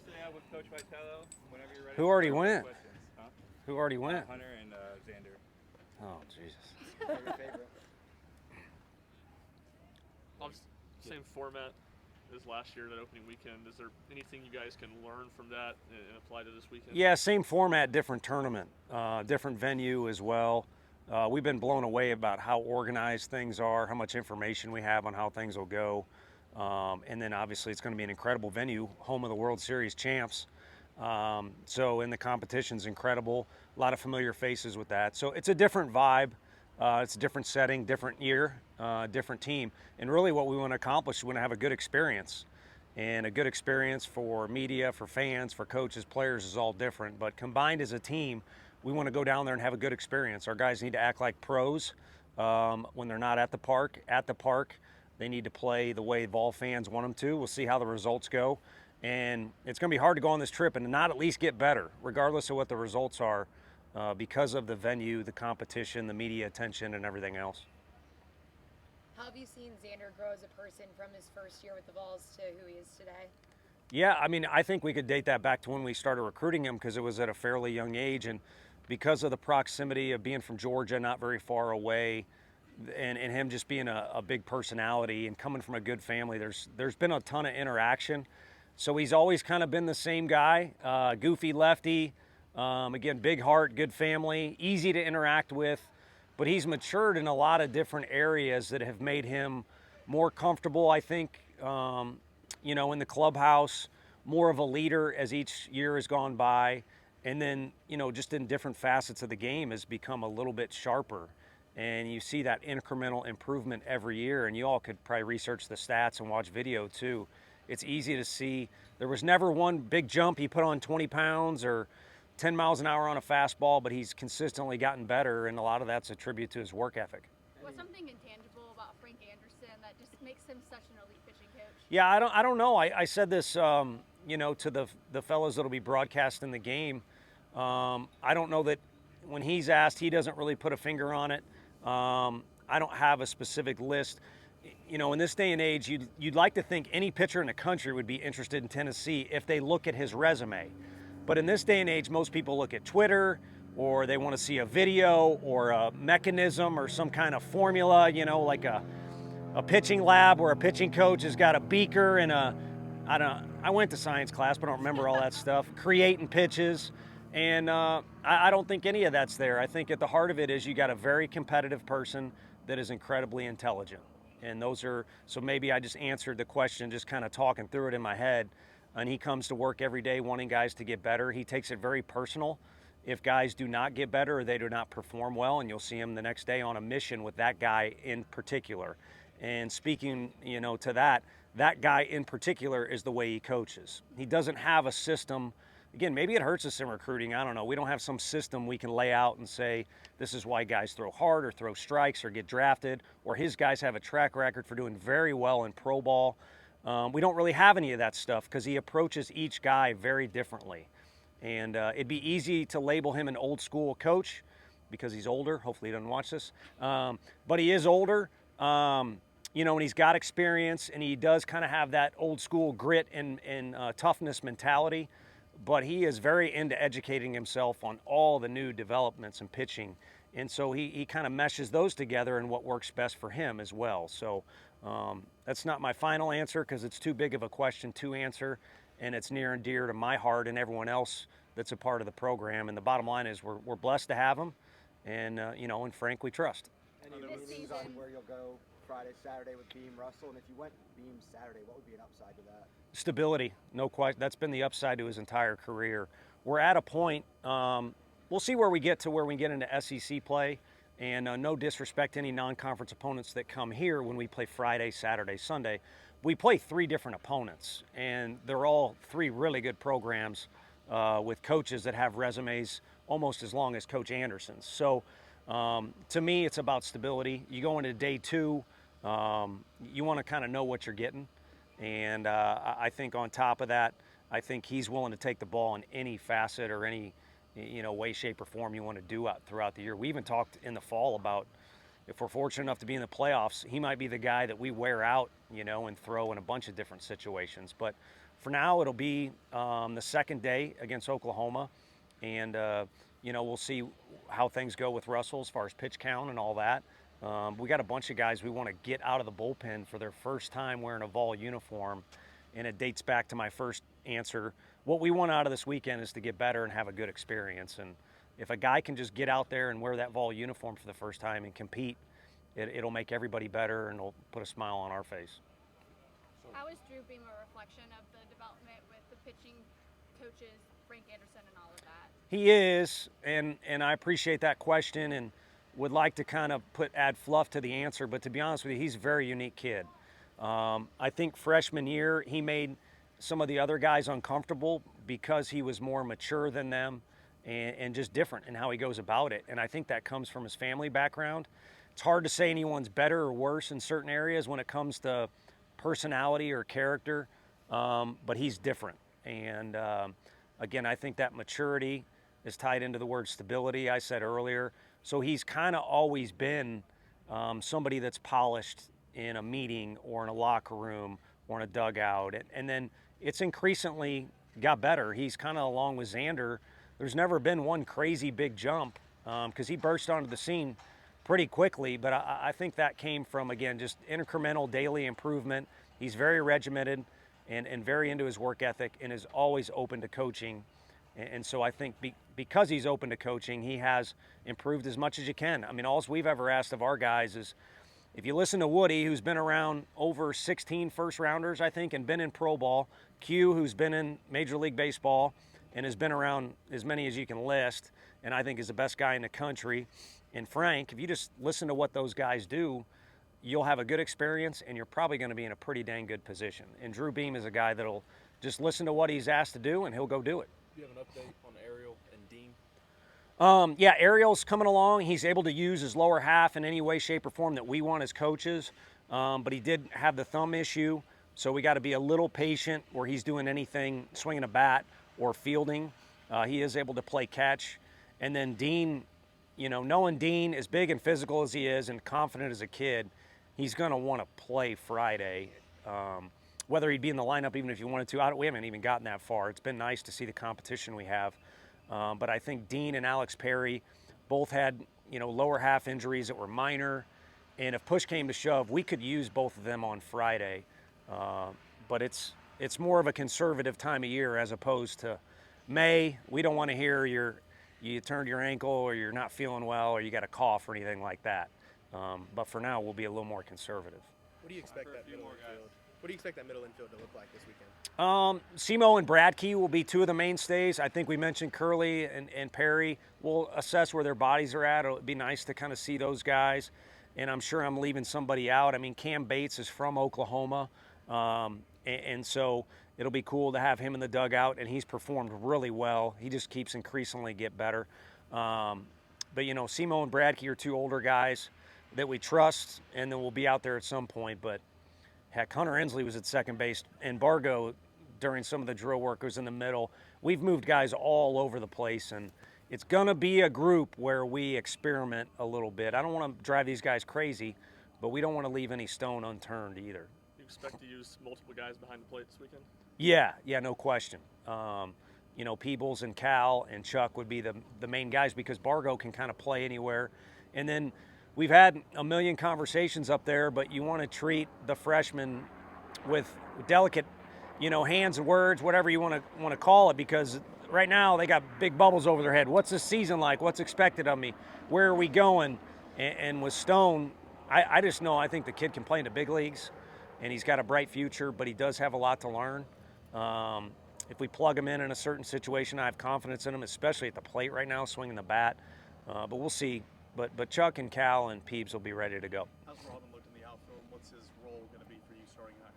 today with Coach Vitello. Whenever you're ready. Who already went? Huh? Who already went? Hunter and Xander. Oh, Jesus. Your favorite? Same format as last year, that opening weekend. Is there anything you guys can learn from that and apply to this weekend? Yeah, same format, different tournament, different venue as well. We've been blown away about how organized things are, how much information we have on how things will go. And then obviously it's going to be an incredible venue, home of the World Series champs. And the competition's incredible. A lot of familiar faces with that. So it's a different vibe. It's a different setting, different year, different team. And really what we want to accomplish, we want to have a good experience. And a good experience for media, for fans, for coaches, players is all different. But combined as a team, we want to go down there and have a good experience. Our guys need to act like pros when they're not at the park. At the park, they need to play the way Vol fans want them to. We'll see how the results go. And it's going to be hard to go on this trip and not at least get better, regardless of what the results are, because of the venue, the competition, the media attention, and everything else. How have you seen Xander grow as a person from his first year with the Vols to who he is today? Yeah, I mean, I think we could date that back to when we started recruiting him, because it was at a fairly young age. And because of the proximity of being from Georgia, not very far away, and him just being a big personality and coming from a good family, there's been a ton of interaction. So he's always kind of been the same guy, goofy lefty, again, big heart, good family, easy to interact with. But he's matured in a lot of different areas that have made him more comfortable, I think, in the clubhouse, more of a leader as each year has gone by. And then, just in different facets of the game has become a little bit sharper. And you see that incremental improvement every year. And you all could probably research the stats and watch video too. It's easy to see. There was never one big jump he put on 20 pounds or 10 miles an hour on a fastball, but he's consistently gotten better, and a lot of that's a tribute to his work ethic. What's something intangible about Frank Anderson that just makes him such an elite pitching coach? Yeah, I don't know. I said this, to the fellows that'll be broadcasting the game. I don't know that when he's asked, he doesn't really put a finger on it. I don't have a specific list. In this day and age, you'd like to think any pitcher in the country would be interested in Tennessee if they look at his resume. But in this day and age, most people look at Twitter, or they want to see a video or a mechanism or some kind of formula, like a pitching lab where a pitching coach has got a beaker and I went to science class, but I don't remember all that stuff, creating pitches. And I don't think any of that's there. I think at the heart of it is you got a very competitive person that is incredibly intelligent. And so maybe I just answered the question just kind of talking through it in my head. And he comes to work every day wanting guys to get better. He takes it very personal if guys do not get better or they do not perform well, and you'll see him the next day on a mission with that guy in particular. And speaking, to that guy in particular is the way he coaches. He doesn't have a system. Again, maybe it hurts us in recruiting. I don't know. We don't have some system we can lay out and say, this is why guys throw hard or throw strikes or get drafted, or his guys have a track record for doing very well in pro ball. We don't really have any of that stuff because he approaches each guy very differently. And it'd be easy to label him an old school coach because he's older. Hopefully he doesn't watch this. But he is older, and he's got experience, and he does kind of have that old school grit and toughness mentality. But he is very into educating himself on all the new developments in pitching. And so he kind of meshes those together in what works best for him as well. So that's not my final answer because it's too big of a question to answer, and it's near and dear to my heart and everyone else that's a part of the program. And the bottom line is we're blessed to have him, and and Frank we trust. Any meetings on where you'll go Friday, Saturday with Beam, Russell? And if you went Beam Saturday, what would be an upside to that? Stability, no question. That's been the upside to his entire career. We're at a point. We'll see where we get into SEC play. And no disrespect to any non-conference opponents that come here when we play Friday, Saturday, Sunday. We play 3 different opponents, and they're all 3 really good programs with coaches that have resumes almost as long as Coach Anderson's. So to me, it's about stability. You go into day 2, you want to kind of know what you're getting. And I think on top of that, I think he's willing to take the ball in any facet or any way, shape, or form you want to do out throughout the year. We even talked in the fall about if we're fortunate enough to be in the playoffs, he might be the guy that we wear out, and throw in a bunch of different situations. But for now, it'll be the second day against Oklahoma, and we'll see how things go with Russell as far as pitch count and all that. We got a bunch of guys we want to get out of the bullpen for their first time wearing a Vol uniform, and it dates back to my first answer. What we want out of this weekend is to get better and have a good experience. And if a guy can just get out there and wear that Vol uniform for the first time and compete, it'll make everybody better and it'll put a smile on our face. How is Drew Beam a reflection of the development with the pitching coaches, Frank Anderson, and all of that? He is, and I appreciate that question and would like to kind of add fluff to the answer, but to be honest with you, he's a very unique kid. I think freshman year, he made some of the other guys uncomfortable because he was more mature than them and just different in how he goes about it. And I think that comes from his family background. It's hard to say anyone's better or worse in certain areas when it comes to personality or character, but he's different. And again, I think that maturity is tied into the word stability I said earlier. So he's kind of always been somebody that's polished in a meeting or in a locker room or in a dugout. And then it's increasingly got better. He's kind of along with Xander. There's never been one crazy big jump because he burst onto the scene pretty quickly. But I think that came from, again, just incremental daily improvement. He's very regimented and very into his work ethic and is always open to coaching. And so I think because he's open to coaching, he has improved as much as you can. I mean, all we've ever asked of our guys is, if you listen to Woody, who's been around over 16 first-rounders, I think, and been in pro ball, Q, who's been in Major League Baseball and has been around as many as you can list, and I think is the best guy in the country, and Frank, if you just listen to what those guys do, you'll have a good experience, and you're probably going to be in a pretty dang good position. And Drew Beam is a guy that'll just listen to what he's asked to do, and he'll go do it. Do you have an update on Ariel and Dean? Yeah, Ariel's coming along. He's able to use his lower half in any way, shape, or form that we want as coaches. But he did have the thumb issue, so we got to be a little patient where he's doing anything, swinging a bat or fielding. He is able to play catch. And then Dean, knowing Dean, as big and physical as he is and confident as a kid, he's going to want to play Friday. Whether he'd be in the lineup even if he wanted to, we haven't even gotten that far. It's been nice to see the competition we have. But I think Dean and Alex Perry both had, lower half injuries that were minor. And if push came to shove, we could use both of them on Friday. But it's more of a conservative time of year as opposed to May. We don't want to hear you turned your ankle or you're not feeling well or you got a cough or anything like that. But for now, we'll be a little more conservative. What do you expect that middle infield? What do you expect that middle infield to look like this weekend? Simo and Bradkey will be two of the mainstays. I think we mentioned Curley and Perry. We'll assess where their bodies are at. It'll be nice to kind of see those guys. And I'm sure I'm leaving somebody out. I mean, Cam Bates is from Oklahoma. And so it'll be cool to have him in the dugout. And he's performed really well. He just keeps increasingly get better. But, Simo and Bradkey are two older guys that we trust. And then we'll be out there at some point. But heck, Hunter Ensley was at second base, and Bargo, during some of the drill work, was in the middle. We've moved guys all over the place, and it's going to be a group where we experiment a little bit. I don't want to drive these guys crazy, but we don't want to leave any stone unturned either. You expect to use multiple guys behind the plate this weekend? Yeah, no question. Peebles and Cal and Chuck would be the main guys because Bargo can kind of play anywhere. And then we've had a million conversations up there, but you want to treat the freshmen with delicate, hands and words, whatever you want to call it, because right now they got big bubbles over their head. What's this season like? What's expected of me? Where are we going? And with Stone, I just know I think the kid can play in the big leagues, and he's got a bright future, but he does have a lot to learn. If we plug him in a certain situation, I have confidence in him, especially at the plate right now, swinging the bat. But we'll see. But Chuck and Cal and Peebs will be ready to go. How's Robin looked in the outfield? What's his role going to be for you starting out?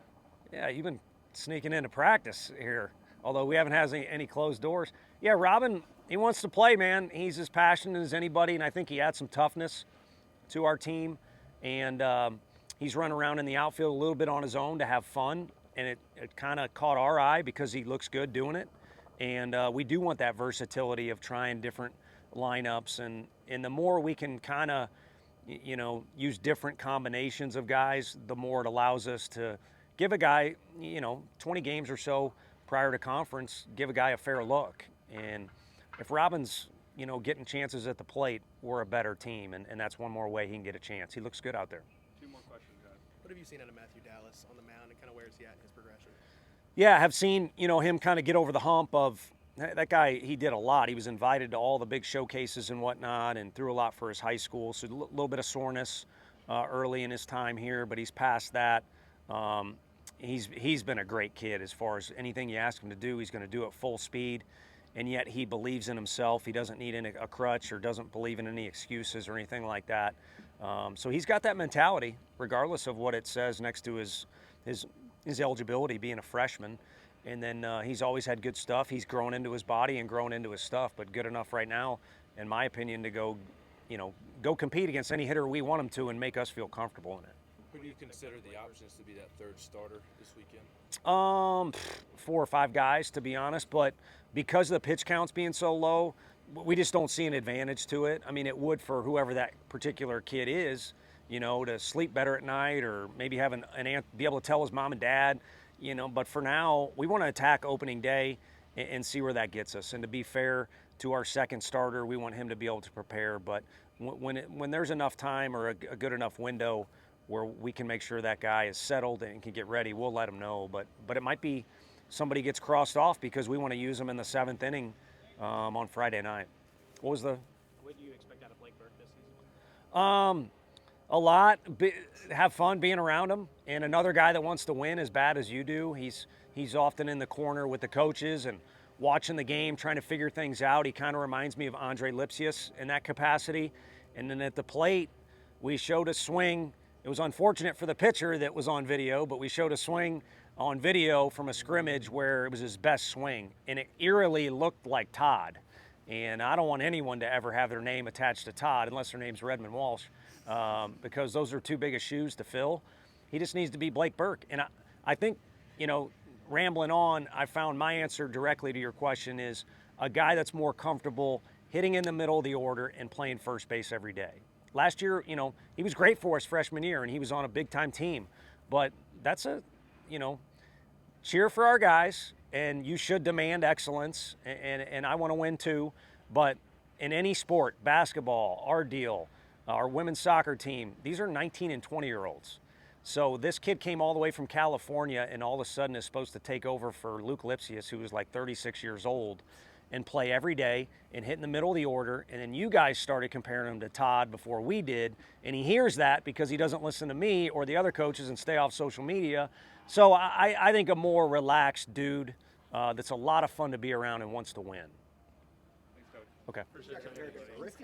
Yeah, you've been sneaking into practice here, although we haven't had any closed doors. Yeah, Robin, he wants to play, man. He's as passionate as anybody, and I think he adds some toughness to our team. And he's run around in the outfield a little bit on his own to have fun, and it kind of caught our eye because he looks good doing it. And we do want that versatility of trying different lineups, and the more we can kind of use different combinations of guys, the more it allows us to give a guy 20 games or so prior to conference, give a guy a fair look. And if Robin's, getting chances at the plate, we're a better team, and that's one more way he can get a chance. He looks good out there. Two more questions, guys. What have you seen out of Matthew Dallas on the mound, and kind of where is he at in his progression? Yeah, I have seen, him kind of get over the hump of that guy. He did a lot. He was invited to all the big showcases and whatnot and threw a lot for his high school. So a little bit of soreness early in his time here, but he's past that. He's been a great kid as far as anything you ask him to do, he's going to do at full speed. And yet he believes in himself. He doesn't need a crutch or doesn't believe in any excuses or anything like that. So he's got that mentality, regardless of what it says next to his eligibility, being a freshman. And then he's always had good stuff. He's grown into his body and grown into his stuff, but good enough right now, in my opinion, to go compete against any hitter we want him to and make us feel comfortable in it. Who do you consider the options to be that third starter this weekend? 4 or 5 guys, to be honest, but because of the pitch counts being so low, we just don't see an advantage to it. I mean, it would for whoever that particular kid is, to sleep better at night or maybe have be able to tell his mom and dad, but for now, we want to attack opening day and see where that gets us. And to be fair to our second starter, we want him to be able to prepare, but when there's enough time or a good enough window where we can make sure that guy is settled and can get ready, we'll let him know. But it might be somebody gets crossed off because we want to use him in the 7th inning on Friday night. What do you expect out of Blake Burke this season? A lot. Have fun being around him. And another guy that wants to win as bad as you do. He's often in the corner with the coaches and watching the game, trying to figure things out. He kind of reminds me of Andre Lipsius in that capacity. And then at the plate, we showed a swing. It was unfortunate for the pitcher that was on video, but we showed a swing on video from a scrimmage where it was his best swing, and it eerily looked like Todd. And I don't want anyone to ever have their name attached to Todd unless their name's Redmond Walsh, because those are too big of shoes to fill. He just needs to be Blake Burke. And I think, rambling on, I found my answer directly to your question is a guy that's more comfortable hitting in the middle of the order and playing first base every day. Last year, he was great for us freshman year, and he was on a big-time team. But that's cheer for our guys, and you should demand excellence, and I want to win too. But in any sport, basketball, our deal, our women's soccer team, these are 19 and 20-year-olds. So this kid came all the way from California and all of a sudden is supposed to take over for Luke Lipsius, who was like 36 years old, and play every day and hit in the middle of the order. And then you guys started comparing him to Todd before we did. And he hears that because he doesn't listen to me or the other coaches and stay off social media. So I think a more relaxed dude that's a lot of fun to be around and wants to win. Thanks, Coach. Okay. Appreciate it.